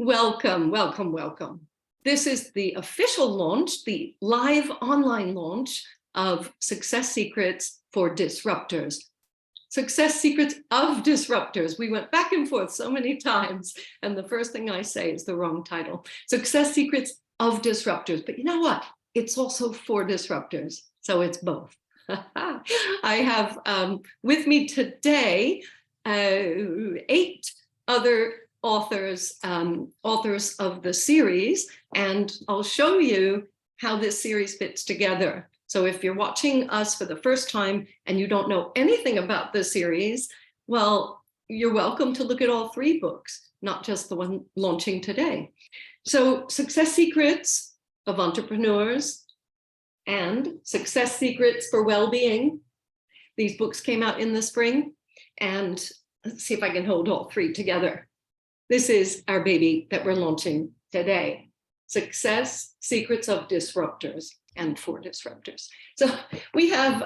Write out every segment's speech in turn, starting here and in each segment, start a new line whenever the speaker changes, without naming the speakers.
Welcome, welcome, welcome. This is the official launch, the live online launch of Success Secrets for Disruptors. Success Secrets of Disruptors. We went back and forth so many times, and the first thing I say is the wrong title. Success Secrets of Disruptors. But you know what? It's also for disruptors, so it's both. I have with me today 8 other authors of the series, and I'll show you how this series fits together. So if you're watching us for the first time and you don't know anything about the series, well, you're welcome to look at all 3 books, not just the one launching today. So Success Secrets of Entrepreneurs and Success Secrets for Wellbeing. These books came out in the spring, and let's see if I can hold all 3 together. This is our baby that we're launching today. Success Secrets of Disruptors and for Disruptors. So we have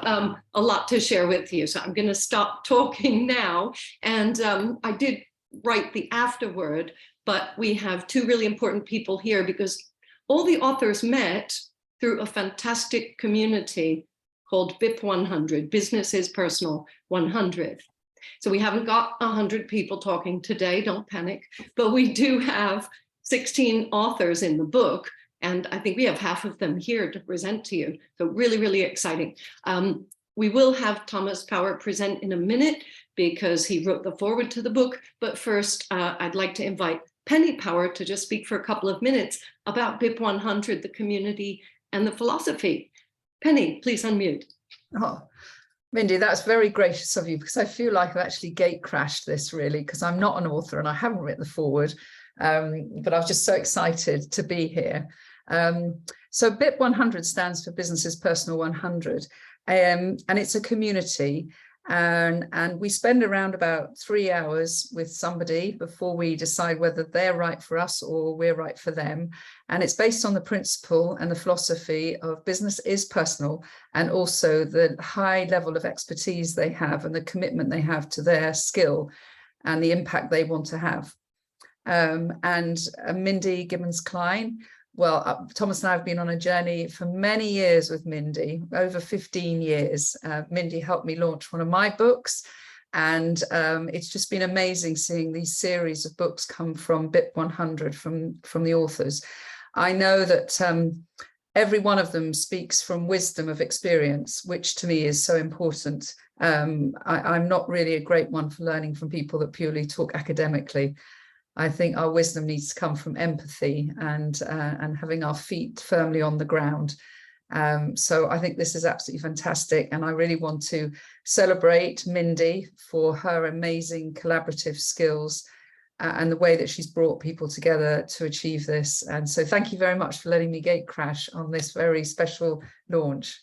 a lot to share with you. So I'm going to stop talking now. And I did write the afterword, but we have 2 really important people here because all the authors met through a fantastic community called BIP 100, Business is Personal 100. So we haven't got 100 people talking today, don't panic, but we do have 16 authors in the book, and I think we have half of them here to present to you. So really, really exciting. We will have Thomas Power present in a minute because he wrote the foreword to the book, but first I'd like to invite Penny Power to just speak for a couple of minutes about BIP 100, the community and the philosophy. Penny, please unmute.
Oh. Mindy, that's very gracious of you because I feel like I've actually gate crashed this really because I'm not an author and I haven't written the foreword, but I was just so excited to be here. So BIP 100 stands for Business is Personal 100, and it's a community, and we spend around about 3 hours with somebody before we decide whether they're right for us or we're right for them. And it's based on the principle and the philosophy of business is personal, and also the high level of expertise they have and the commitment they have to their skill and the impact they want to have. And Mindy Gibbins-Klein, well, Thomas and I have been on a journey for many years with Mindy, over 15 years. Mindy helped me launch one of my books, and it's just been amazing seeing these series of books come from BIP 100, from the authors. I know that every one of them speaks from wisdom of experience, which to me is so important. I'm not really a great one for learning from people that purely talk academically. I think our wisdom needs to come from empathy and having our feet firmly on the ground. So I think this is absolutely fantastic. And I really want to celebrate Mindy for her amazing collaborative skills and the way that she's brought people together to achieve this. And so thank you very much for letting me gate crash on this very special launch.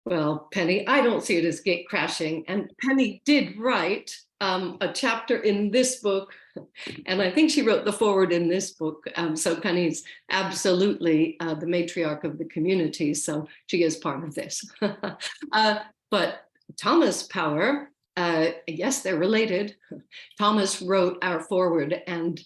Well, Penny, I don't see it as gate crashing. And Penny did write a chapter in this book, and I think she wrote the foreword in this book. So Penny's absolutely the matriarch of the community, so she is part of this. But Thomas Power, yes, they're related. Thomas wrote our foreword, and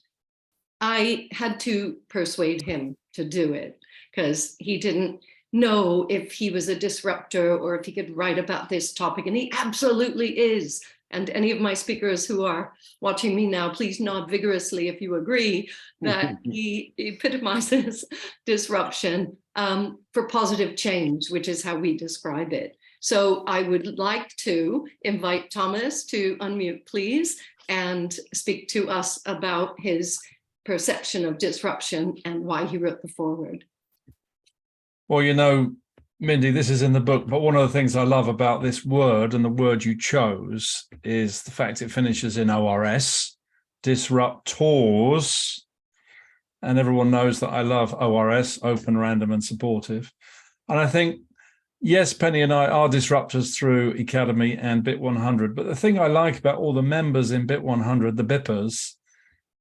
I had to persuade him to do it because he didn't know if he was a disruptor or if he could write about this topic, and he absolutely is. And any of my speakers who are watching me now, please nod vigorously if you agree that he epitomizes disruption for positive change, which is how we describe it. So I would like to invite Thomas to unmute, please, and speak to us about his perception of disruption and why he wrote the foreword.
Well, you know, Mindy, this is in the book, but one of the things I love about this word and the word you chose is the fact it finishes in ORS, disruptors. And everyone knows that I love ORS, open, random, and supportive. And I think, yes, Penny and I are disruptors through Academy and BIP 100. But the thing I like about all the members in BIP 100, the BIPers,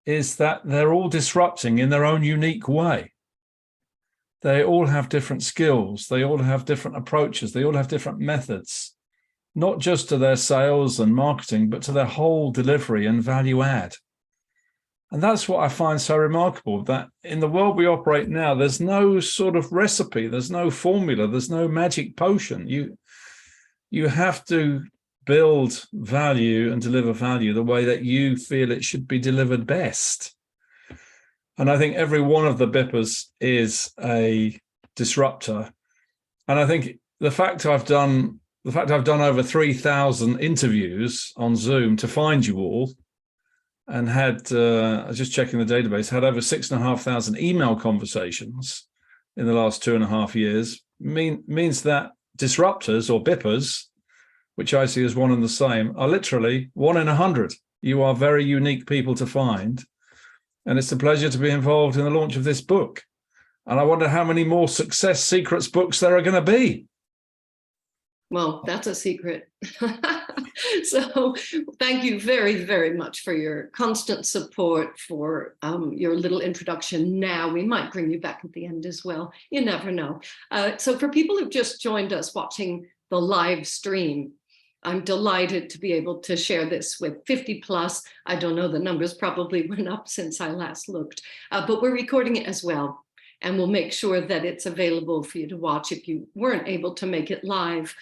is that they're all disrupting in their own unique way. They all have different skills. They all have different approaches. They all have different methods, not just to their sales and marketing, but to their whole delivery and value add. And that's what I find so remarkable, that in the world we operate now, there's no sort of recipe, there's no formula, there's no magic potion. You have to build value and deliver value the way that you feel it should be delivered best. And I think every one of the BIPers is a disruptor. And I think the fact I've done over 3,000 interviews on Zoom to find you all, and had, I was just checking the database, had over 6,500 email conversations in the last 2.5 years, means that disruptors or BIPers, which I see as one and the same, are literally 1 in 100. You are very unique people to find. And it's a pleasure to be involved in the launch of this book. And I wonder how many more Success Secrets books there are going to be.
Well, that's a secret. So thank you very, very much for your constant support, for your little introduction now. We might bring you back at the end as well. You never know. So for people who've just joined us watching the live stream, I'm delighted to be able to share this with 50 plus. I don't know, the numbers probably went up since I last looked, but we're recording it as well. And we'll make sure that it's available for you to watch. If you weren't able to make it live,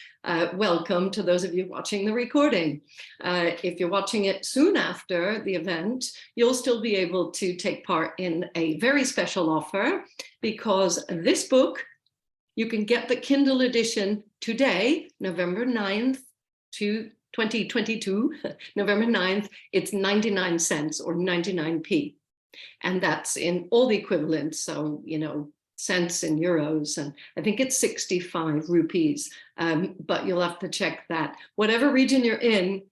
welcome to those of you watching the recording. If you're watching it soon after the event, you'll still be able to take part in a very special offer, because this book, you can get the Kindle edition today, November 9th, 2022, November 9th, it's 99 cents or 99p. And that's in all the equivalents, so, you know, cents in euros, and I think it's 65 rupees, but you'll have to check that. Whatever region you're in,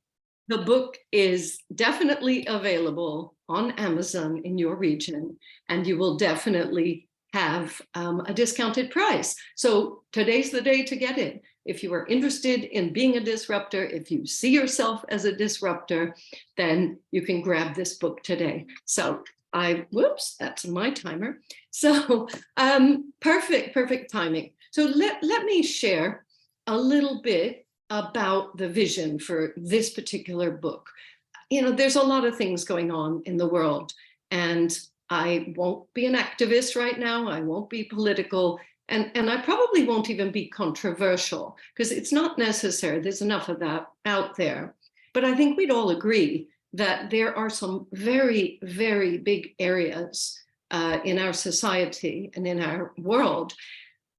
the book is definitely available on Amazon in your region, and you will definitely have a discounted price. So today's the day to get it. If you are interested in being a disruptor, if you see yourself as a disruptor, then you can grab this book today. So whoops, that's my timer. So perfect timing. So let me share a little bit about the vision for this particular book. You know, there's a lot of things going on in the world, and I won't be an activist right now. I won't be political, and I probably won't even be controversial, because it's not necessary. There's enough of that out there. But I think we'd all agree that there are some very, very big areas in our society and in our world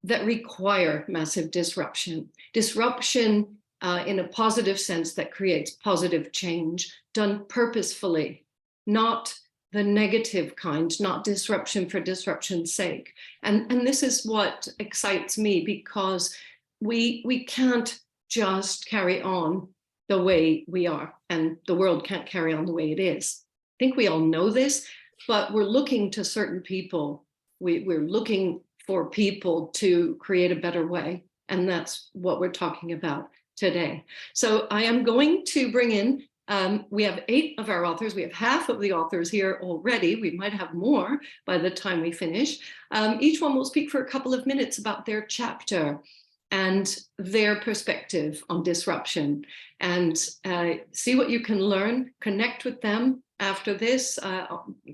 that require massive disruption. Disruption in a positive sense that creates positive change, done purposefully, not the negative kind, not disruption for disruption's sake. And this is what excites me, because we can't just carry on the way we are, and the world can't carry on the way it is. I think we all know this, but we're looking to certain people. We're looking for people to create a better way, and that's what we're talking about today. So I am going to bring in, we have 8 of our authors. We have half of the authors here already. We might have more by the time we finish. Each one will speak for a couple of minutes about their chapter and their perspective on disruption, and see what you can learn. Connect with them after this,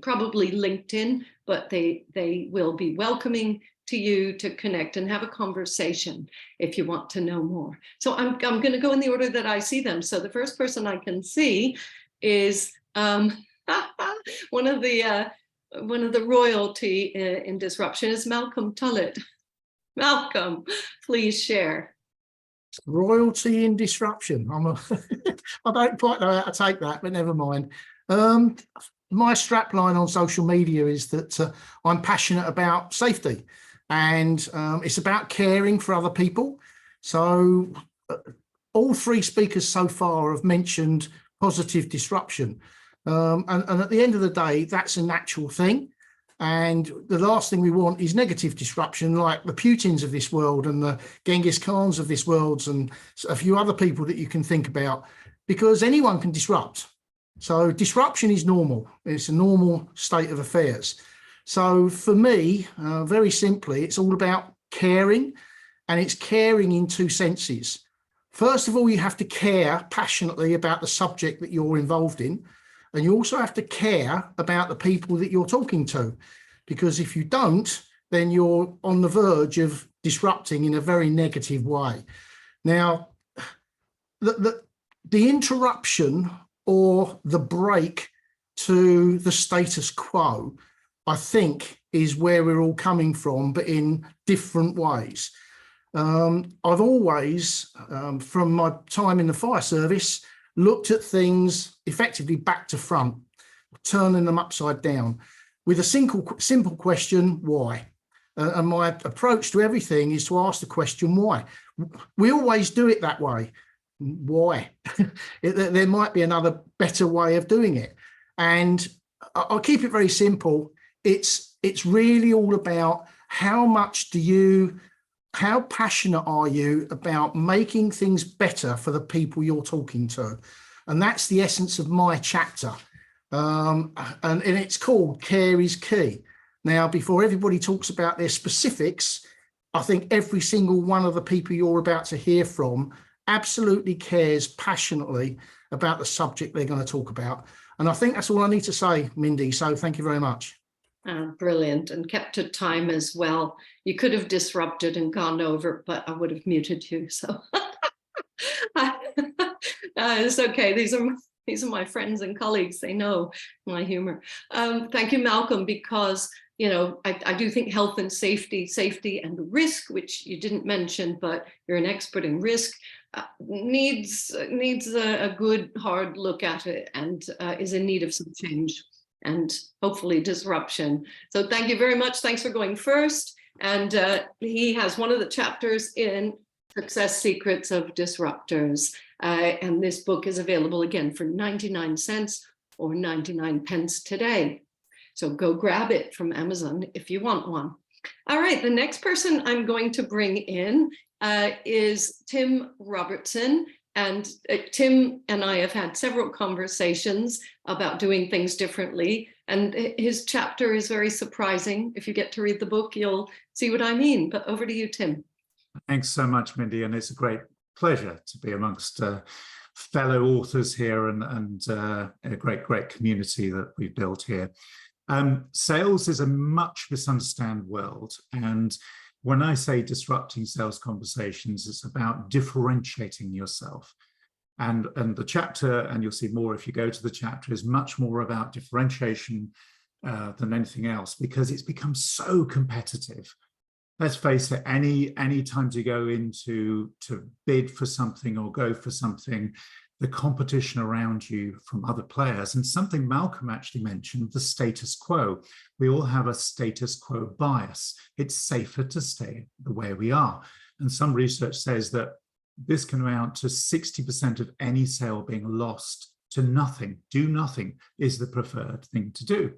probably LinkedIn, but they will be welcoming to you to connect and have a conversation if you want to know more. So I'm going to go in the order that I see them. So the first person I can see is one of the royalty in disruption is Malcolm Tullett. Malcolm, please share.
Royalty in disruption. I don't quite know how to take that, but never mind. My strapline on social media is that I'm passionate about safety, and it's about caring for other people. So all 3 speakers so far have mentioned positive disruption. And at the end of the day, that's a natural thing. And the last thing we want is negative disruption, like the Putins of this world and the Genghis-Khans of this world and a few other people that you can think about, because anyone can disrupt. So disruption is normal. It's a normal state of affairs. So for me, very simply, it's all about caring, and it's caring in 2 senses. First of all, you have to care passionately about the subject that you're involved in. And you also have to care about the people that you're talking to, because if you don't, then you're on the verge of disrupting in a very negative way. Now, the interruption or the break to the status quo, I think, is where we're all coming from, but in different ways. I've always, from my time in the fire service, looked at things effectively back to front, turning them upside down with a simple question, why? And my approach to everything is to ask the question, why? We always do it that way. Why? There might be another better way of doing it. And I'll keep it very simple. It's really all about how passionate are you about making things better for the people you're talking to? And that's the essence of my chapter. And it's called Care is Key. Now, before everybody talks about their specifics, I think every single one of the people you're about to hear from absolutely cares passionately about the subject they're going to talk about. And I think that's all I need to say, Mindy. So thank you very much.
Brilliant, and kept to time as well. You could have disrupted and gone over, but I would have muted you. So it's okay. These are my friends and colleagues. They know my humor. Thank you, Malcolm, because I do think health and safety and risk, which you didn't mention, but you're an expert in risk, needs a good hard look at it, and is in need of some change and hopefully disruption. So thank you very much. Thanks for going first. And he has one of the chapters in Success Secrets of Disruptors. And this book is available again for 99 cents or 99 pence today. So go grab it from Amazon if you want one. All right, the next person I'm going to bring in is Tim Robertson. And Tim and I have had several conversations about doing things differently. And his chapter is very surprising. If you get to read the book, you'll see what I mean. But over to you, Tim.
Thanks so much, Mindy. And it's a great pleasure to be amongst fellow authors here and a great community that we've built here. Sales is a much misunderstood world. And when I say disrupting sales conversations, it's about differentiating yourself. And the chapter, and you'll see more if you go to the chapter, is much more about differentiation than anything else, because it's become so competitive. Let's face it, any time you go into to bid for something or go for something, the competition around you from other players, and something Malcolm actually mentioned, the status quo. We all have a status quo bias. It's safer to stay the way we are. And some research says that this can amount to 60% of any sale being lost to nothing. Do nothing is the preferred thing to do.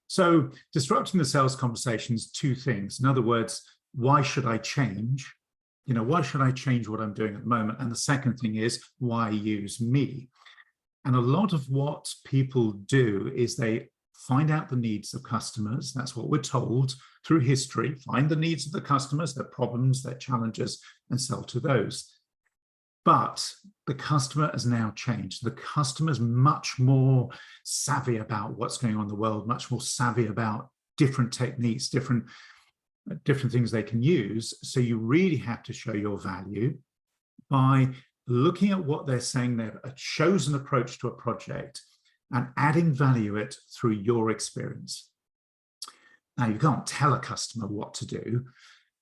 So disrupting the sales conversation is two things. In other words, why should I change? Why should I change what I'm doing at the moment? And the second thing is, why use me? And a lot of what people do is they find out the needs of customers. That's what we're told through history. Find the needs of the customers, their problems, their challenges, and sell to those. But the customer has now changed. The customer is much more savvy about what's going on in the world, much more savvy about different techniques, different things they can use. So you really have to show your value by looking at what they're saying, they've a chosen approach to a project, and adding value it through your experience. Now, you can't tell a customer what to do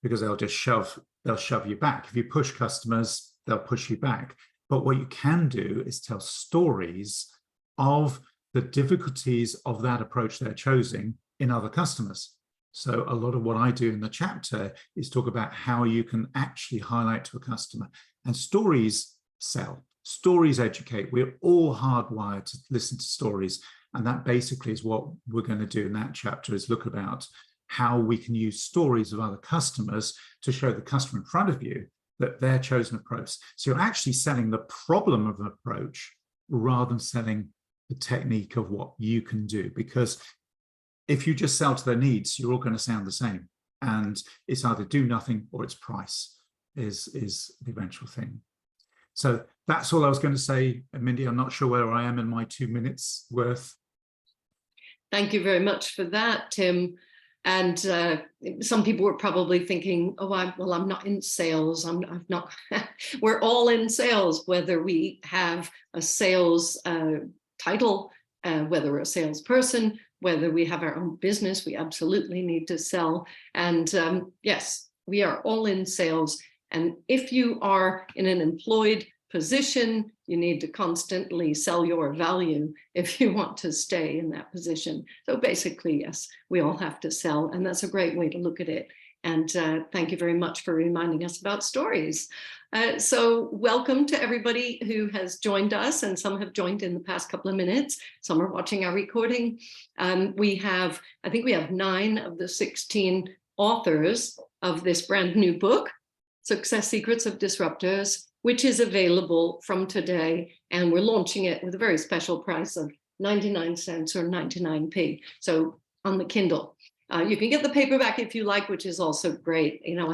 because they'll shove you back. If you push customers, they'll push you back. But what you can do is tell stories of the difficulties of that approach they're choosing in other customers. So a lot of what I do in the chapter is talk about how you can actually highlight to a customer. And stories sell, stories educate. We're all hardwired to listen to stories. And that basically is what we're going to do in that chapter, is look about how we can use stories of other customers to show the customer in front of you that their chosen approach. So you're actually selling the problem of an approach rather than selling the technique of what you can do. Because if you just sell to their needs, you're all going to sound the same. And it's either do nothing or it's price is the eventual thing. So that's all I was going to say. Mindy, I'm not sure where I am in my 2 minutes worth.
Thank you very much for that, Tim. And some people were probably thinking, oh, I'm not in sales. I'm not. We're all in sales, whether we have a sales title, whether we're a salesperson, whether we have our own business, we absolutely need to sell. And yes, we are all in sales. And if you are in an employed position, you need to constantly sell your value if you want to stay in that position. So basically, yes, we all have to sell, and that's a great way to look at it. And thank you very much for reminding us about stories. So welcome to everybody who has joined us, and some have joined in the past couple of minutes. Some are watching our recording. I think we have 9 of the 16 authors of this brand new book, Success Secrets of Disruptors, which is available from today, and we're launching it with a very special price of 99 cents or 99p. So on the Kindle, you can get the paperback if you like, which is also great. You know,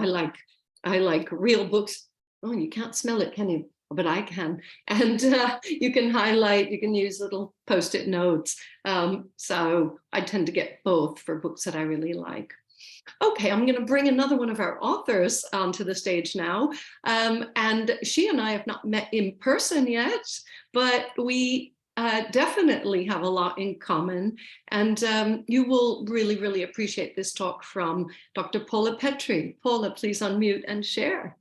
I like real books. Oh, you can't smell it, can you? But I can. And you can highlight, you can use little Post-it notes. So I tend to get both for books that I really like. Okay, I'm going to bring another one of our authors onto the stage now. And she and I have not met in person yet, but we definitely have a lot in common. And you will really, really appreciate this talk from Dr. Paula Petrie. Paula, please unmute and share.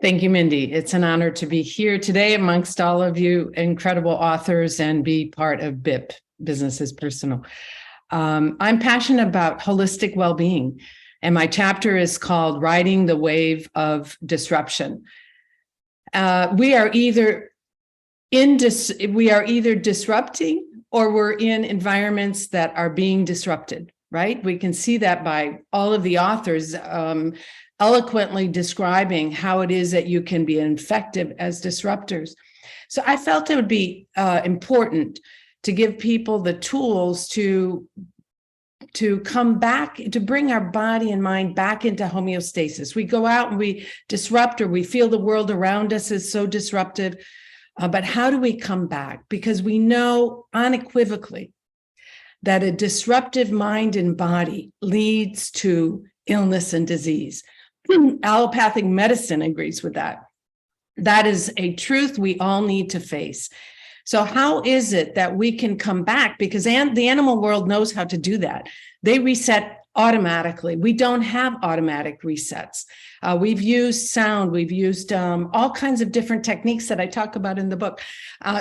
Thank you, Mindy. It's an honor to be here today amongst all of you incredible authors and be part of BIP, Business is Personal. I'm passionate about holistic well-being, and my chapter is called Riding the Wave of Disruption. We are either disrupting, or we're in environments that are being disrupted, right? We can see that by all of the authors eloquently describing how it is that you can be effective as disruptors. So I felt it would be important to give people the tools to come back, to bring our body and mind back into homeostasis. We go out and we disrupt, or we feel the world around us is so disruptive, but how do we come back? Because we know unequivocally that a disruptive mind and body leads to illness and disease. Allopathic medicine agrees with that. That is a truth we all need to face. So how is it that we can come back? Because the animal world knows how to do that. They reset automatically. We don't have automatic resets. We've used sound. We've used all kinds of different techniques that I talk about in the book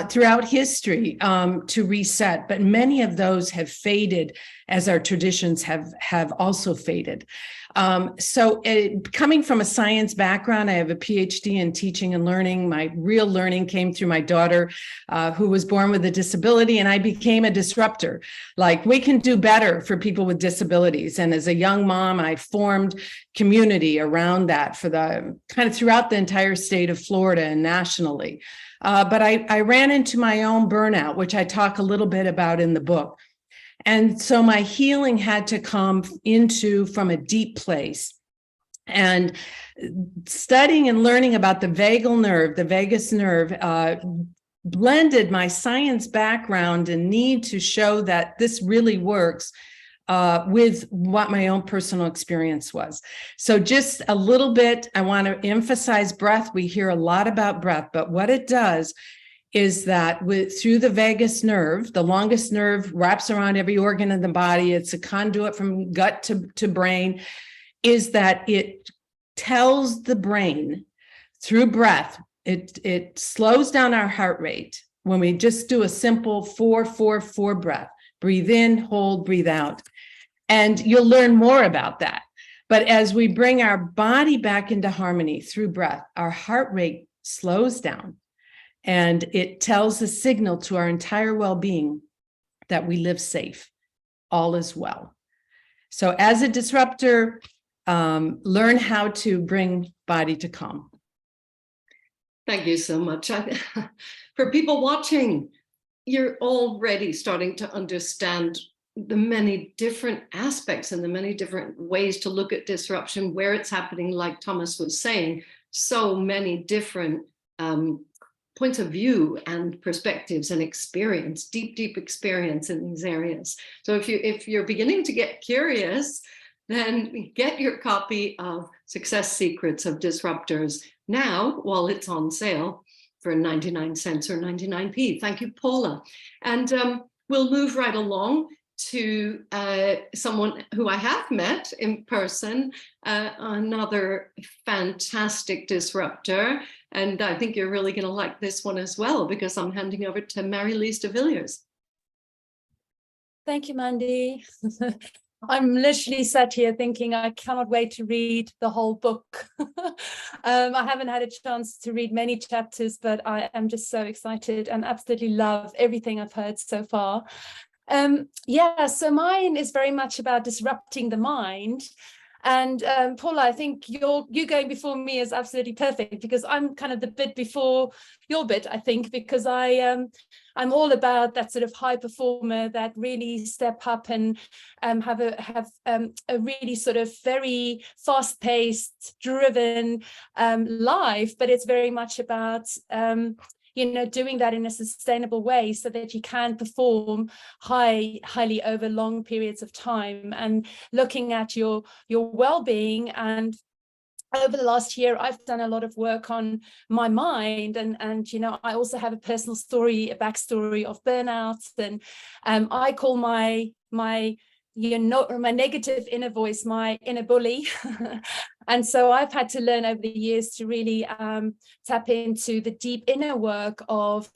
throughout history to reset. But many of those have faded as our traditions have also faded. So coming from a science background, I have a PhD in teaching and learning. My real learning came through my daughter, who was born with a disability, and I became a disruptor. Like, we can do better for people with disabilities. And as a young mom, I formed community around that for the kind of throughout the entire state of Florida and nationally. But I ran into my own burnout, which I talk a little bit about in the book. And so my healing had to come from a deep place. And studying and learning about the vagal nerve, the vagus nerve, blended my science background and need to show that this really works with what my own personal experience was. So just a little bit, I want to emphasize breath. We hear a lot about breath, but what it does is that through the vagus nerve, the longest nerve, wraps around every organ in the body. It's a conduit from gut to brain, is that it tells the brain through breath, it slows down our heart rate when we just do a simple 4-4-4 breath. Breathe in, hold, breathe out. And you'll learn more about that. But as we bring our body back into harmony through breath, our heart rate slows down. And it tells a signal to our entire well-being that we live safe, all is well. So as a disruptor, learn how to bring body to calm.
Thank you so much. For people watching, you're already starting to understand the many different aspects and the many different ways to look at disruption, where it's happening, like Thomas was saying. so many different points of view and perspectives and experience, deep experience in these areas. So if you're beginning to get curious, then get your copy of Success Secrets of Disruptors now while it's on sale for 99 cents or 99p. Thank you, Paula. And we'll move right along to someone who I have met in person, another fantastic disruptor. And I think you're really going to like this one as well, because I'm handing over to Marie-Lise de Villiers.
Thank you, Mandy. I'm literally sat here thinking I cannot wait to read the whole book. I haven't had a chance to read many chapters, but I am just so excited and absolutely love everything I've heard so far. Yeah, so mine is very much about disrupting the mind. And Paula, I think you going before me is absolutely perfect, because I'm kind of the bit before your bit, I think, because I'm all about that sort of high performer that really step up and have a really sort of very fast-paced, driven life, but it's very much about doing that in a sustainable way so that you can perform highly over long periods of time, and looking at your well-being. And over the last year, I've done a lot of work on my mind, and I also have a personal story, a backstory of burnout, and I call my negative inner voice my inner bully. And so I've had to learn over the years to really tap into the deep inner work of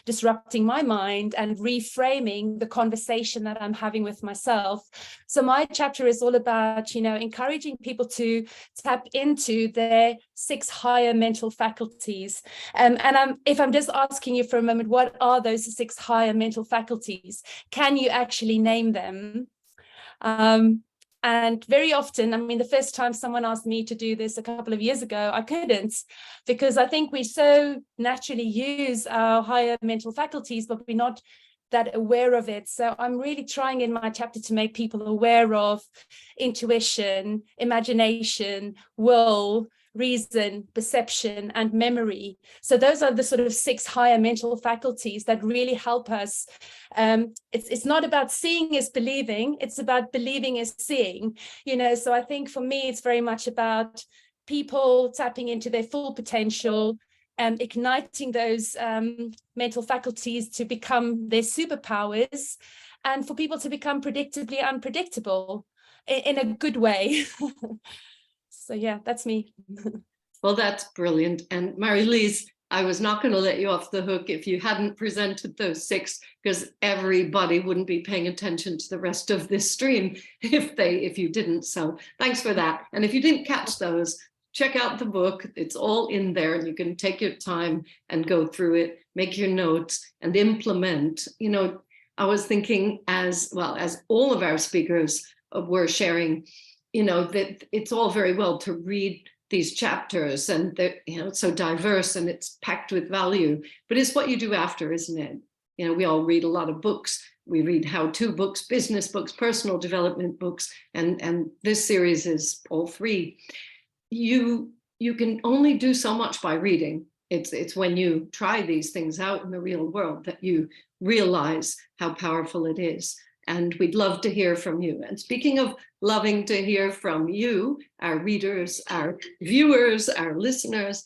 disrupting my mind and reframing the conversation that I'm having with myself. So my chapter is all about, encouraging people to tap into their 6 higher mental faculties. If I'm just asking you for a moment, what are those 6 higher mental faculties? Can you actually name them? And very often, the first time someone asked me to do this a couple of years ago, I couldn't, because I think we so naturally use our higher mental faculties, but we're not that aware of it. So I'm really trying in my chapter to make people aware of intuition, imagination, will, reason, perception, and memory. So those are the sort of 6 higher mental faculties that really help us. It's not about seeing is believing, it's about believing is seeing, so I think for me, it's very much about people tapping into their full potential, igniting those mental faculties to become their superpowers, and for people to become predictably unpredictable in a good way. So yeah, that's me.
Well, that's brilliant. And Marie-Lise, I was not going to let you off the hook if you hadn't presented those 6, because everybody wouldn't be paying attention to the rest of this stream if you didn't. So thanks for that. And if you didn't catch those, check out the book. It's all in there, and you can take your time and go through it, make your notes, and implement. I was thinking, as well as all of our speakers were sharing, that it's all very well to read these chapters, and it's so diverse and it's packed with value, but it's what you do after, isn't it? We all read a lot of books. We read how-to books, business books, personal development books, and this series is all 3. You can only do so much by reading. It's when you try these things out in the real world that you realize how powerful it is. And we'd love to hear from you. And speaking of loving to hear from you, our readers, our viewers, our listeners,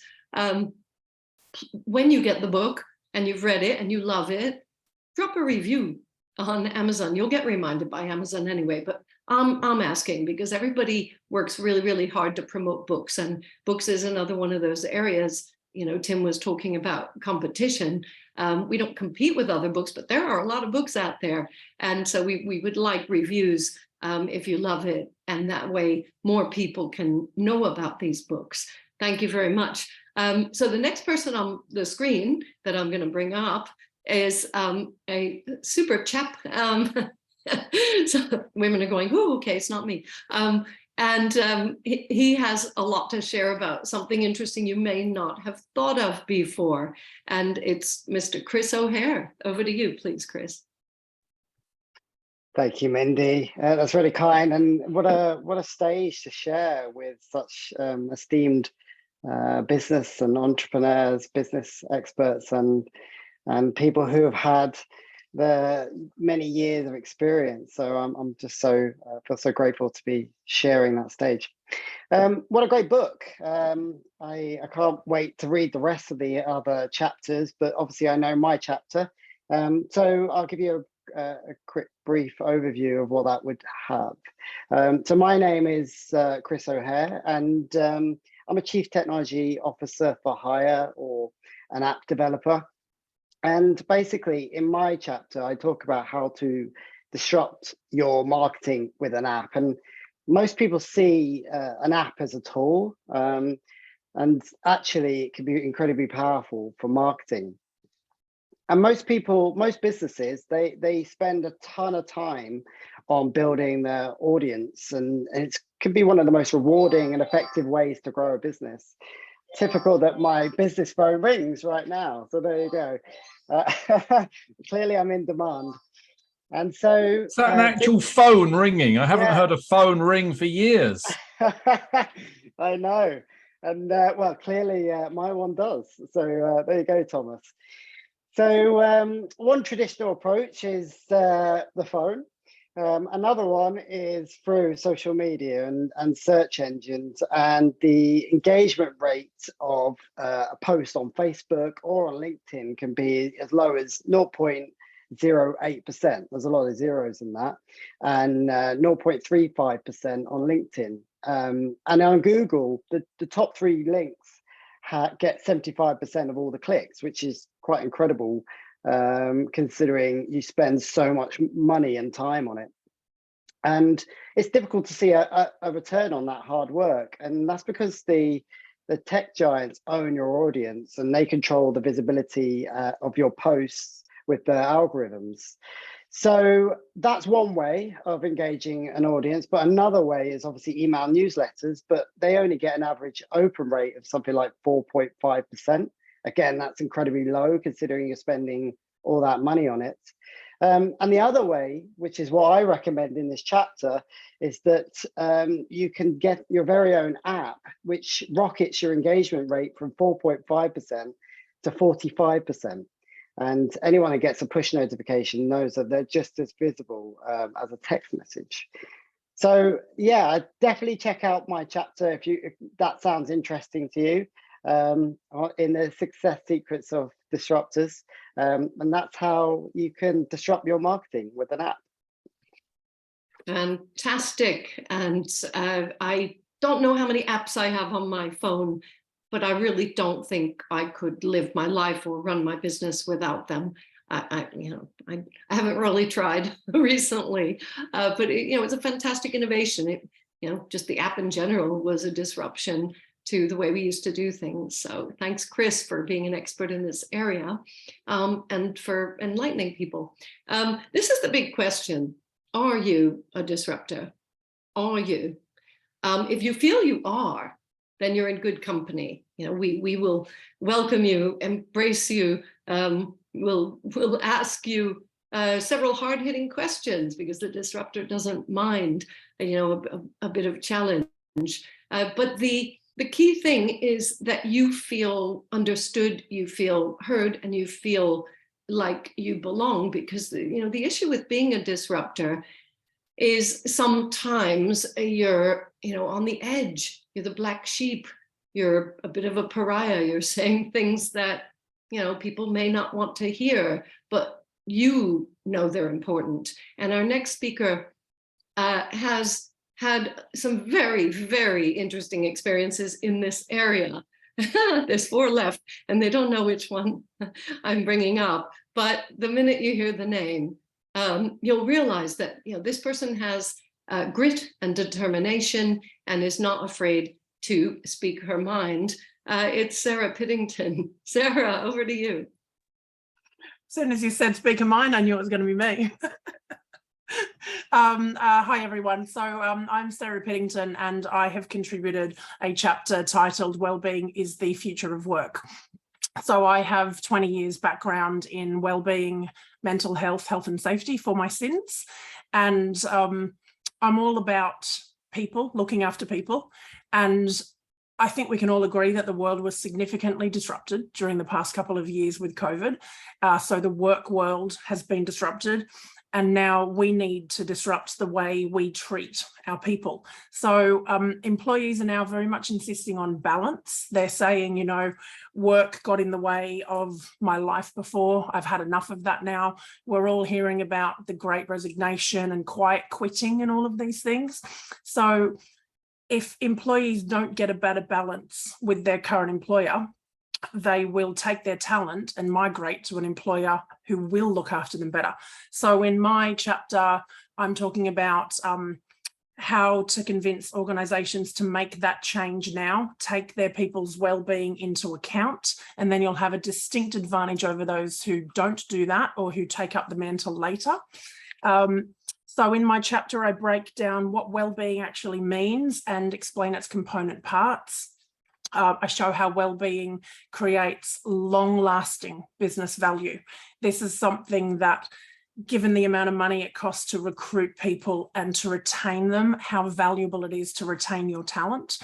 when you get the book and you've read it and you love it, drop a review on Amazon. You'll get reminded by Amazon anyway, but I'm asking because everybody works really, really hard to promote books, and books is another one of those areas. Tim was talking about competition. We don't compete with other books, but there are a lot of books out there. And so we would like reviews if you love it. And that way more people can know about these books. Thank you very much. So the next person on the screen that I'm going to bring up is a super chap. So women are going, oh, okay, it's not me. And he has a lot to share about something interesting you may not have thought of before. And it's Mr. Chris O'Hare. Over to you, please, Chris.
Thank you, Mindy. That's really kind. And what a stage to share with such esteemed business and entrepreneurs, business experts, and people who have had the many years of experience. So I'm just feel so grateful to be sharing that stage. What a great book. I can't wait to read the rest of the other chapters, but obviously I know my chapter. So I'll give you a quick brief overview of what that would have. So my name is Chris O'Hare, and I'm a Chief Technology Officer for Hire, or an app developer. And basically in my chapter, I talk about how to disrupt your marketing with an app. And most people see an app as a tool, and actually it can be incredibly powerful for marketing. And most businesses, they spend a ton of time on building their audience, and it can be one of the most rewarding and effective ways to grow a business. Typical that my business phone rings right now. So there you go. Clearly I'm in demand. And so
Is that an actual phone ringing? I haven't heard a phone ring for years.
I know. And well, clearly my one does. So there you go, Thomas. So one traditional approach is the phone. Another one is through social media and search engines, and the engagement rate of a post on Facebook or on LinkedIn can be as low as 0.08%. There's a lot of zeros in that, and 0.35% on LinkedIn. And on Google, the top 3 links get 75% of all the clicks, which is quite incredible, considering you spend so much money and time on it. And it's difficult to see a return on that hard work. And that's because the tech giants own your audience, and they control the visibility of your posts with their algorithms. So that's one way of engaging an audience. But another way is obviously email newsletters, but they only get an average open rate of something like 4.5%. Again, that's incredibly low considering you're spending all that money on it. And the other way, which is what I recommend in this chapter, is that you can get your very own app, which rockets your engagement rate from 4.5% to 45%. And anyone who gets a push notification knows that they're just as visible as a text message. So yeah, definitely check out my chapter if that sounds interesting to you, in the success secrets of disruptors. And that's how you can disrupt your marketing with an app.
Fantastic. And I don't know how many apps I have on my phone, but I really don't think I could live my life or run my business without them. I haven't really tried recently, but it's a fantastic innovation. Just the app in general was a disruption to the way we used to do things. So thanks, Chris, for being an expert in this area, and for enlightening people. This is the big question. Are you a disruptor? Are you? If you feel you are, then you're in good company. We will welcome you, embrace you. We'll ask you several hard-hitting questions, because the disruptor doesn't mind, a bit of challenge. But the key thing is that you feel understood, you feel heard, and you feel like you belong, because the issue with being a disruptor is sometimes you're on the edge, you're the black sheep, you're a bit of a pariah, you're saying things that people may not want to hear, but they're important. And our next speaker has had some very, very interesting experiences in this area. There's 4 left, and they don't know which one I'm bringing up. But the minute you hear the name, you'll realize that this person has grit and determination and is not afraid to speak her mind. It's Sarah Piddington. Sarah, over to you.
As soon as you said speak her mind, I knew it was going to be me. Hi everyone. So I'm Sarah Piddington, and I have contributed a chapter titled "Wellbeing is the Future of Work." So I have 20 years background in wellbeing, mental health, health and safety for my sins, and I'm all about people, looking after people, and I think we can all agree that the world was significantly disrupted during the past couple of years with COVID. So the work world has been disrupted, and now we need to disrupt the way we treat our people. So employees are now very much insisting on balance. They're saying, you know, work got in the way of my life before. I've had enough of that now. We're all hearing about the Great Resignation and quiet quitting and all of these things. So if employees don't get a better balance with their current employer, they will take their talent and migrate to an employer who will look after them better. So in my chapter, I'm talking about how to convince organisations to make that change now, take their people's well-being into account, and then you'll have a distinct advantage over those who don't do that or who take up the mantle later. So in my chapter, I break down what well-being actually means and explain its component parts. I show how well-being creates long-lasting business value. This is something that, given the amount of money it costs to recruit people and to retain them, how valuable it is to retain your talent.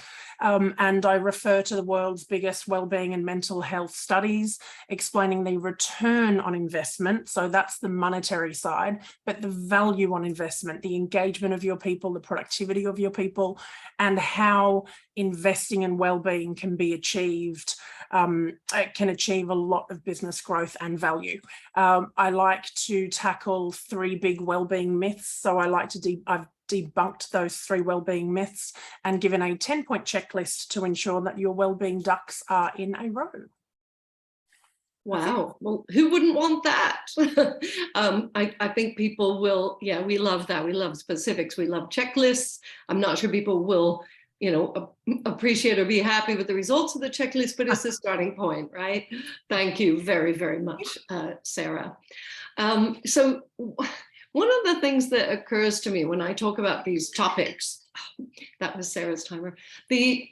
And I refer to the world's biggest wellbeing and mental health studies, explaining the return on investment. So that's the monetary side, but the value on investment, the engagement of your people, the productivity of your people, and how investing in wellbeing can be achieved. It can achieve a lot of business growth and value. I like to tackle 3 big wellbeing myths. So I like to I've debunked those 3 wellbeing myths and given a 10-point checklist to ensure that your wellbeing ducks are in a row.
Wow. Well, who wouldn't want that? I think people will. Yeah, we love that. We love specifics. We love checklists. I'm not sure people will, you know, appreciate or be happy with the results of the checklist, but it's the starting point, right? Thank you very, very much, Sarah. So one of the things that occurs to me when I talk about these topics, that was Sarah's timer, the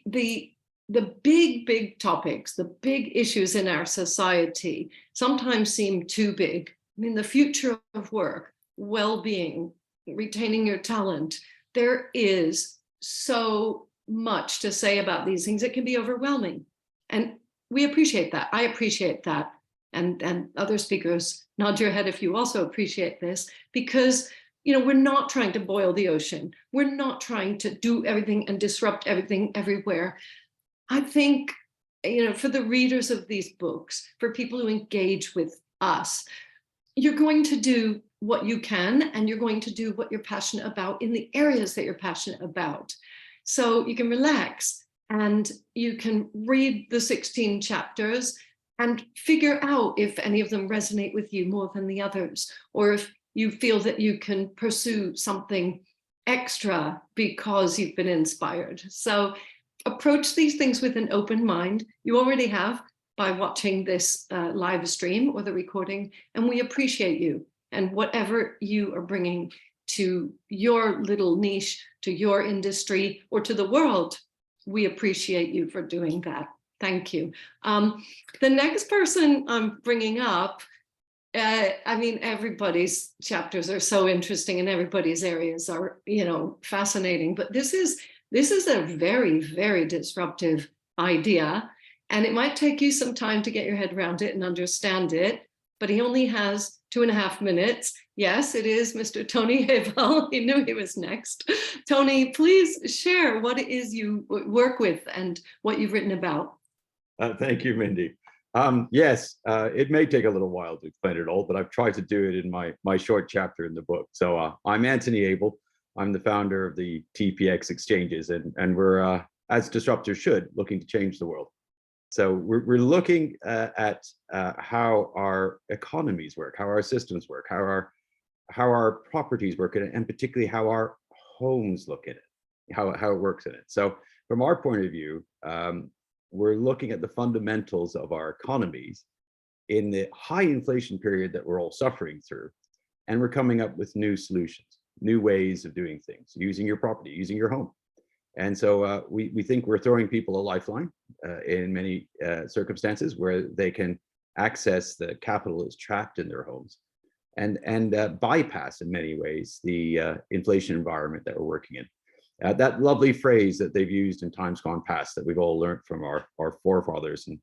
big topics, the big issues in our society sometimes seem too big. I mean, the future of work, well-being, retaining your talent, there is so much to say about these things. It can be overwhelming. And we appreciate that. I appreciate that. And other speakers, nod your head if you also appreciate this, because, you know, we're not trying to boil the ocean. We're not trying to do everything and disrupt everything everywhere. I think, you know, for the readers of these books, for people who engage with us, you're going to do what you can, and you're going to do what you're passionate about in the areas that you're passionate about. So you can relax and you can read the 16 chapters and figure out if any of them resonate with you more than the others, or if you feel that you can pursue something extra because you've been inspired. So approach these things with an open mind. You already have by watching this live stream or the recording, and we appreciate you and whatever you are bringing to your little niche, to your industry, or to the world. We appreciate you for doing that. Thank you. The next person I'm bringing up, I mean, everybody's chapters are so interesting and everybody's areas are, you know, fascinating, but this is a very, very disruptive idea, and it might take you some time to get your head around it and understand it, but he only has 2.5 minutes. Yes, it is Mr. Tony Havel. He knew he was next. Tony, please share what it is you work with and what you've written about.
Thank you, Mindy. Yes, it may take a little while to explain it all, but I've tried to do it in my short chapter in the book. So I'm Anthony Abel. I'm the founder of the TPX exchanges, and we're, as disruptors should, looking to change the world. So we're looking at how our economies work, how our systems work, how our properties work, and particularly how our homes look in it, how it works in it. So from our point of view, we're looking at the fundamentals of our economies in the high inflation period that we're all suffering through, and we're coming up with new solutions, new ways of doing things, using your property, using your home. And so we think we're throwing people a lifeline in many circumstances where they can access the capital is trapped in their homes and bypass in many ways the inflation environment that we're working in. That lovely phrase that they've used in times gone past that we've all learned from our forefathers and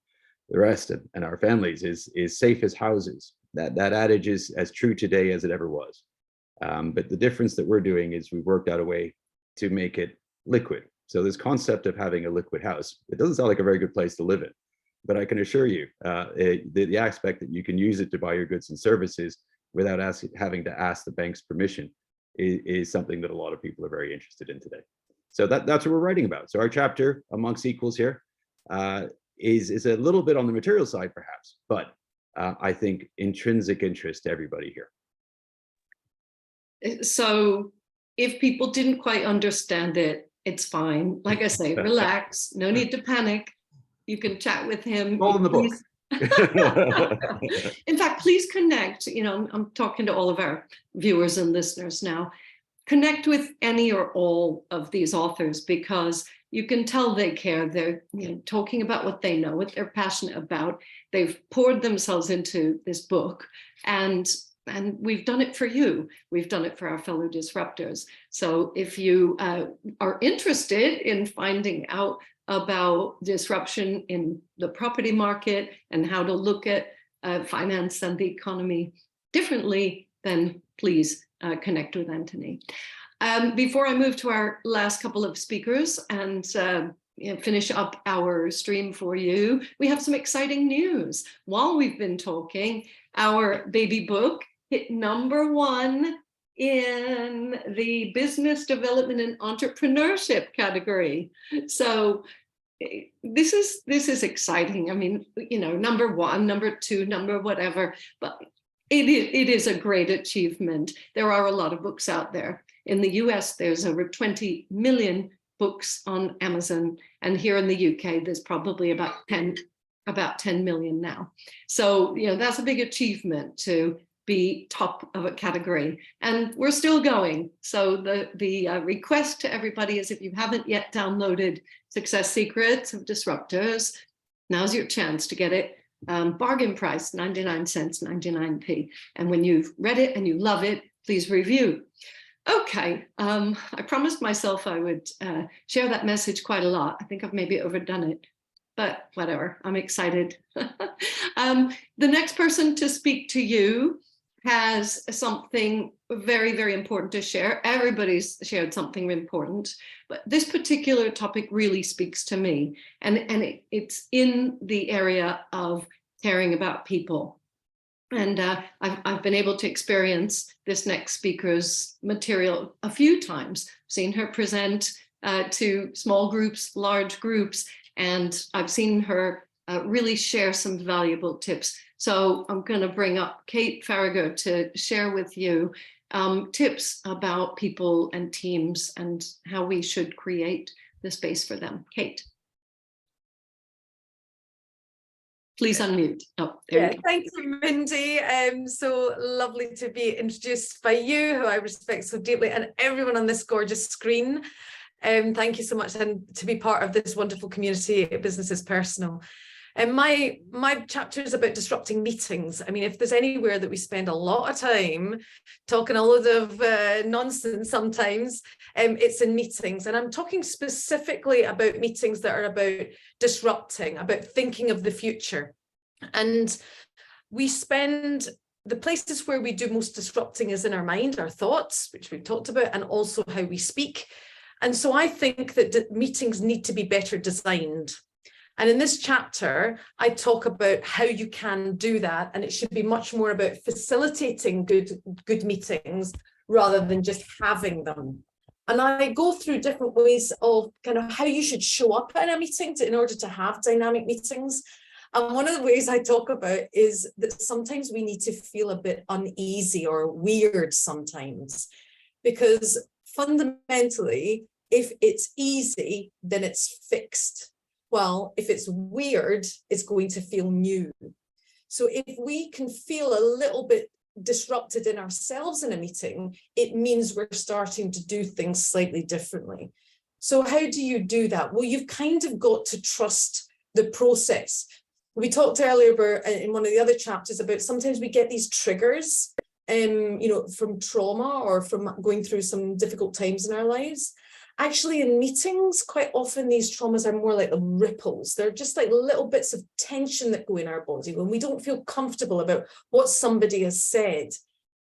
the rest and our families is safe as houses. That adage is as true today as it ever was. But the difference that we're doing is we've worked out a way to make it liquid. So this concept of having a liquid house, it doesn't sound like a very good place to live in, but I can assure you the aspect that you can use it to buy your goods and services without having to ask the bank's permission is something that a lot of people are very interested in today. So that's what we're writing about. So our chapter, Amongst Equals here, is a little bit on the material side perhaps, but I think intrinsic interest to everybody here.
So if people didn't quite understand it, it's fine. Like I say, relax, no need to panic. You can chat with him.
All in the book.
In fact, please connect. You know, I'm talking to all of our viewers and listeners now. Connect with any or all of these authors because you can tell they care. They're talking about what they know, what they're passionate about. They've poured themselves into this book, and we've done it for you. We've done it for our fellow disruptors. So if you are interested in finding out about disruption in the property market and how to look at finance and the economy differently, then please connect with Anthony. Before I move to our last couple of speakers and finish up our stream for you, we have some exciting news. While we've been talking, our baby book hit #1 in the business development and entrepreneurship category. So this is exciting. I mean, you know, #1, #2, number whatever, but it is a great achievement. There are a lot of books out there. In the US, there's over 20 million books on Amazon. And here in the UK, there's probably about 10 million now. So, you know, that's a big achievement to be top of a category. And we're still going. So the request to everybody is if you haven't yet downloaded Success Secrets of Disruptors, now's your chance to get it. Bargain price, 99 cents, 99p. And when you've read it and you love it, please review. Okay, I promised myself I would share that message quite a lot. I think I've maybe overdone it, but whatever, I'm excited. The next person to speak to you has something very, very important to share. Everybody's shared something important, but this particular topic really speaks to me. And it's in the area of caring about people. And I've been able to experience this next speaker's material a few times. I've seen her present to small groups, large groups, and I've seen her really share some valuable tips. So I'm going to bring up Kate Farragher to share with you tips about people and teams and how we should create the space for them. Kate. Please unmute. Oh, there you go.
Thank you, Mindy. So lovely to be introduced by you, who I respect so deeply, and everyone on this gorgeous screen. Thank you so much, and to be part of this wonderful community, Business is Personal. And my chapter is about disrupting meetings. I mean, if there's anywhere that we spend a lot of time talking a load of nonsense sometimes, it's in meetings. And I'm talking specifically about meetings that are about disrupting, about thinking of the future. And we spend, the places where we do most disrupting is in our mind, our thoughts, which we've talked about, and also how we speak. And so I think that meetings need to be better designed. And in this chapter, I talk about how you can do that. And it should be much more about facilitating good meetings rather than just having them. And I go through different ways of kind of how you should show up in a meeting in order to have dynamic meetings. And one of the ways I talk about is that sometimes we need to feel a bit uneasy or weird sometimes, because fundamentally, if it's easy, then it's fixed. Well, if it's weird, it's going to feel new. So if we can feel a little bit disrupted in ourselves in a meeting, it means we're starting to do things slightly differently. So how do you do that? Well, you've kind of got to trust the process. We talked earlier about, in one of the other chapters, about sometimes we get these triggers, you know, from trauma or from going through some difficult times in our lives. Actually, in meetings, quite often these traumas are more like ripples. They're just like little bits of tension that go in our body when we don't feel comfortable about what somebody has said.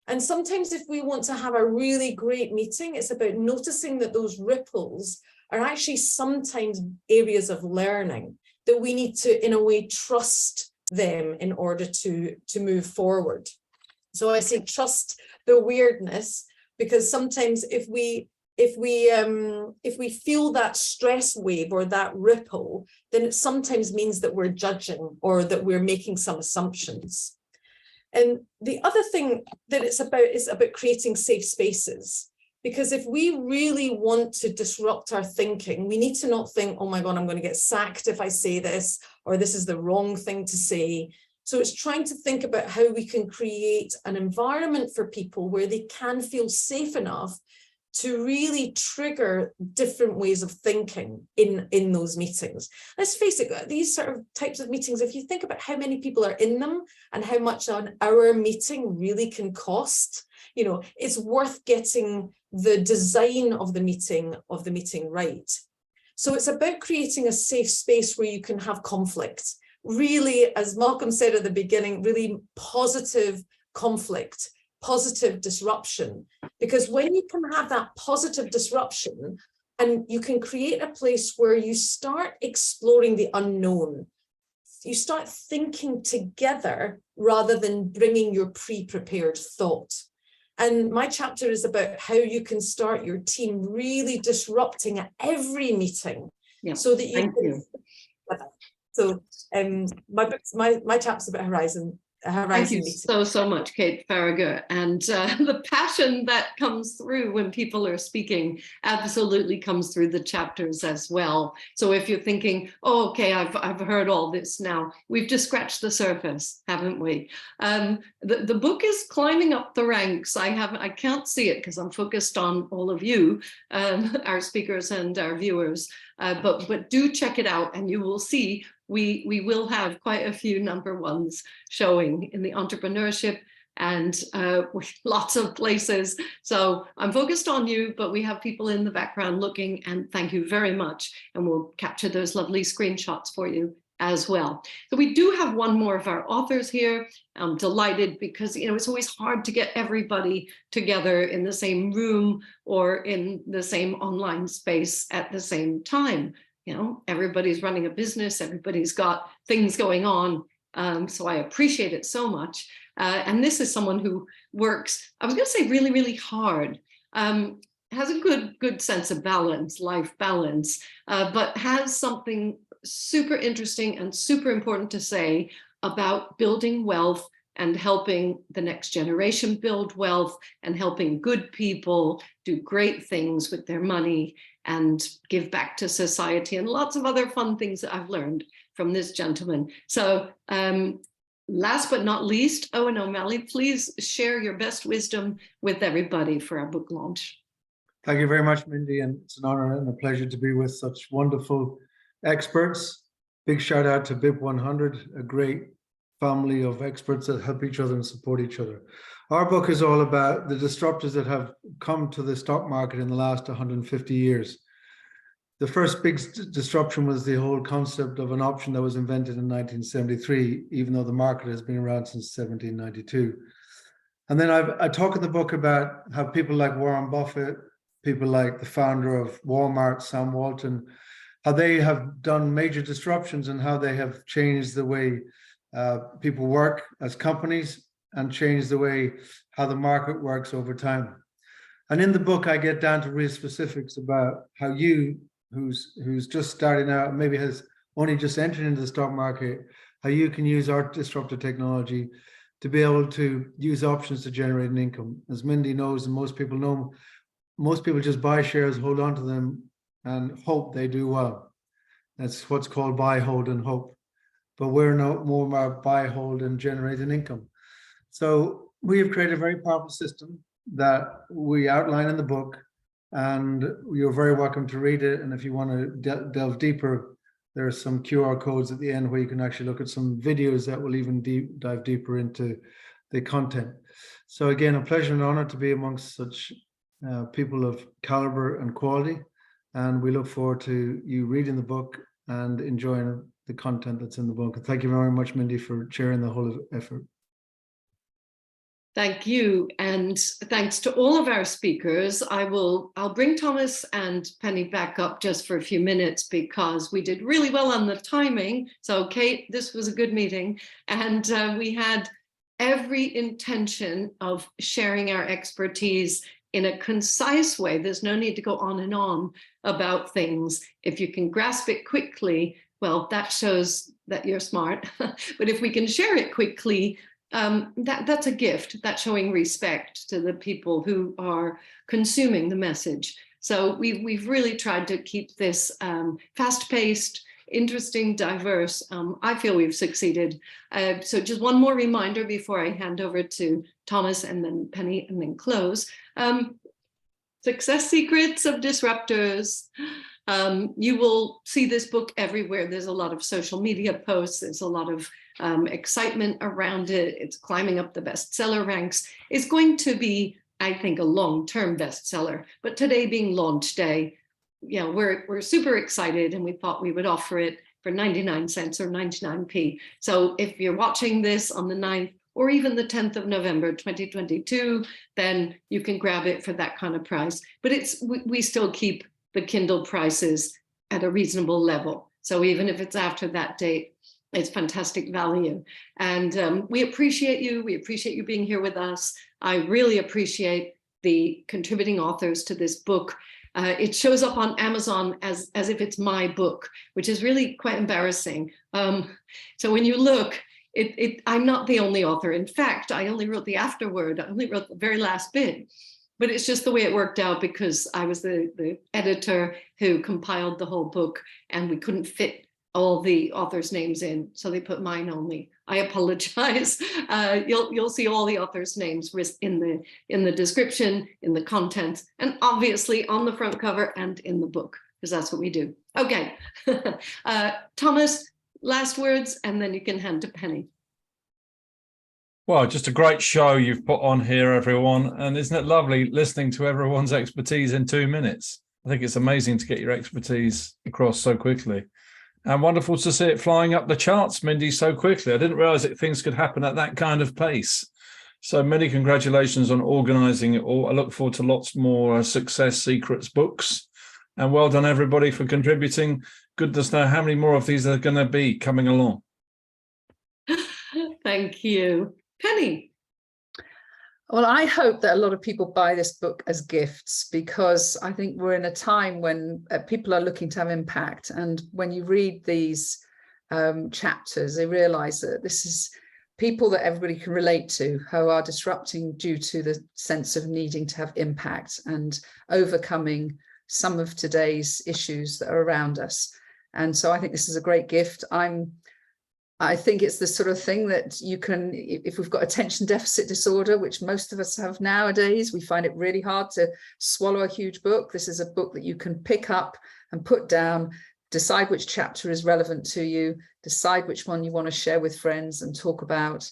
And sometimes if we want to have a really great meeting, it's about noticing that those ripples are actually sometimes areas of learning that we need to, in a way, trust them in order to move forward. So I say trust the weirdness, because sometimes if we feel that stress wave or that ripple, then it sometimes means that we're judging or that we're making some assumptions. And the other thing that it's about is about creating safe spaces. Because if we really want to disrupt our thinking, we need to not think, oh my God, I'm going to get sacked if I say this, or this is the wrong thing to say. So it's trying to think about how we can create an environment for people where they can feel safe enough to really trigger different ways of thinking in those meetings. Let's face it, these sort of types of meetings, if you think about how many people are in them and how much an hour meeting really can cost, you know, it's worth getting the design of the meeting right. So it's about creating a safe space where you can have conflict. Really, as Malcolm said at the beginning, really positive conflict, positive disruption. Because when you can have that positive disruption and you can create a place where you start exploring the unknown, you start thinking together rather than bringing your pre-prepared thought. And my chapter is about how you can start your team really disrupting at every meeting, so that you can. So my chapter's about horizon.
Thank you so much, Kate Farragher. And the passion that comes through when people are speaking absolutely comes through the chapters as well. So if you're thinking, oh, okay, I've heard all this now, we've just scratched the surface, haven't we? The book is climbing up the ranks. I can't see it because I'm focused on all of you, our speakers and our viewers, but do check it out and you will see we will have quite a few number ones showing in the entrepreneurship and lots of places. So I'm focused on you, but we have people in the background looking, and thank you very much. And we'll capture those lovely screenshots for you as well. So we do have one more of our authors here. I'm delighted because, you know, it's always hard to get everybody together in the same room or in the same online space at the same time. You know, everybody's running a business, everybody's got things going on. So I appreciate it so much. And this is someone who works, I was going to say really, really hard, has a good sense of balance, life balance, but has something super interesting and super important to say about building wealth and helping the next generation build wealth and helping good people do great things with their money and give back to society and lots of other fun things that I've learned from this gentleman. So last but not least, Owen O'Malley, please share your best wisdom with everybody for our book launch.
Thank you very much, Mindy, and it's an honor and a pleasure to be with such wonderful experts. Big shout out to BIP 100, a great family of experts that help each other and support each other. Our book is all about the disruptors that have come to the stock market in the last 150 years. The first big disruption was the whole concept of an option that was invented in 1973, even though the market has been around since 1792. And then I talk in the book about how people like Warren Buffett, people like the founder of Walmart, Sam Walton, how they have done major disruptions and how they have changed the way people work as companies and changed the way how the market works over time. And in the book, I get down to real specifics about how you, who's just starting out, maybe has only just entered into the stock market, how you can use our disruptive technology to be able to use options to generate an income. As Mindy knows, and most people know, most people just buy shares, hold on to them, and hope they do well. That's what's called buy, hold, and hope. But we're no more about buy, hold, and generate an income. So we have created a very powerful system that we outline in the book, and you're very welcome to read it. And if you want to delve deeper, there are some QR codes at the end where you can actually look at some videos that will even dive deeper into the content. So again, a pleasure and honor to be amongst such people of caliber and quality. And we look forward to you reading the book and enjoying the content that's in the book. And thank you very much, Mindy, for chairing the whole effort.
Thank you, and thanks to all of our speakers. I'll bring Thomas and Penny back up just for a few minutes because we did really well on the timing. So Kate, this was a good meeting, and we had every intention of sharing our expertise in a concise way. There's no need to go on and on about things. If you can grasp it quickly, well, that shows that you're smart. But if we can share it quickly, that's a gift. That's showing respect to the people who are consuming the message. So we've really tried to keep this fast-paced, interesting, diverse. I feel we've succeeded. So just one more reminder before I hand over to Thomas and then Penny and then close. Success Secrets of Disruptors. You will see this book everywhere. There's a lot of social media posts. There's a lot of excitement around it. It's climbing up the bestseller ranks. It's going to be, I think, a long-term bestseller. But today being launch day, we're super excited, and we thought we would offer it for 99 cents or 99p. So if you're watching this on the 9th or even the 10th of November, 2022, then you can grab it for that kind of price. But we still keep the Kindle prices at a reasonable level. So even if it's after that date, it's fantastic value. And we appreciate you. We appreciate you being here with us. I really appreciate the contributing authors to this book. It shows up on Amazon as if it's my book, which is really quite embarrassing. So when you look, I'm not the only author. In fact, I only wrote the afterword. I only wrote the very last bit. But it's just the way it worked out because I was the editor who compiled the whole book, and we couldn't fit all the authors' names in, so they put mine only. I apologize. You'll see all the authors' names in the description, in the content, and obviously on the front cover and in the book, because that's what we do. Okay, Thomas, last words, and then you can hand to Penny.
Well, just a great show you've put on here, everyone. And isn't it lovely listening to everyone's expertise in 2 minutes? I think it's amazing to get your expertise across so quickly. And wonderful to see it flying up the charts, Mindy, so quickly. I didn't realize that things could happen at that kind of pace. So many congratulations on organizing it all. I look forward to lots more Success Secrets books. And well done, everybody, for contributing. Goodness knows how many more of these are going to be coming along.
Thank you. Penny.
Well, I hope that a lot of people buy this book as gifts, because I think we're in a time when people are looking to have impact. And when you read these chapters, they realize that this is people that everybody can relate to, who are disrupting due to the sense of needing to have impact and overcoming some of today's issues that are around us. And so I think this is a great gift. I think it's the sort of thing that you can, if we've got attention deficit disorder, which most of us have nowadays, we find it really hard to swallow a huge book. This is a book that you can pick up and put down, decide which chapter is relevant to you, decide which one you want to share with friends and talk about.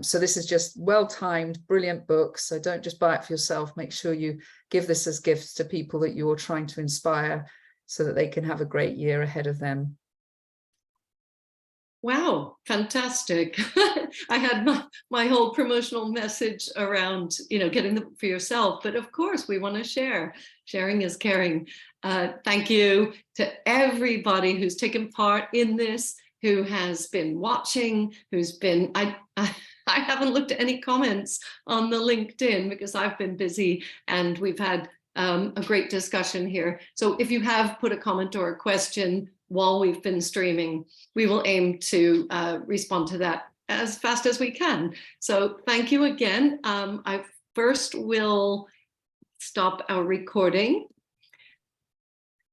So this is just well-timed, brilliant book. So don't just buy it for yourself. Make sure you give this as gifts to people that you're trying to inspire so that they can have a great year ahead of them.
Wow, fantastic. I had my whole promotional message around, getting them for yourself, but of course we want to share. Sharing is caring. Thank you to everybody who's taken part in this, who has been watching, who's been, I haven't looked at any comments on the LinkedIn because I've been busy, and we've had a great discussion here. So if you have put a comment or a question while we've been streaming, we will aim to respond to that as fast as we can. So thank you again. I first will stop our recording.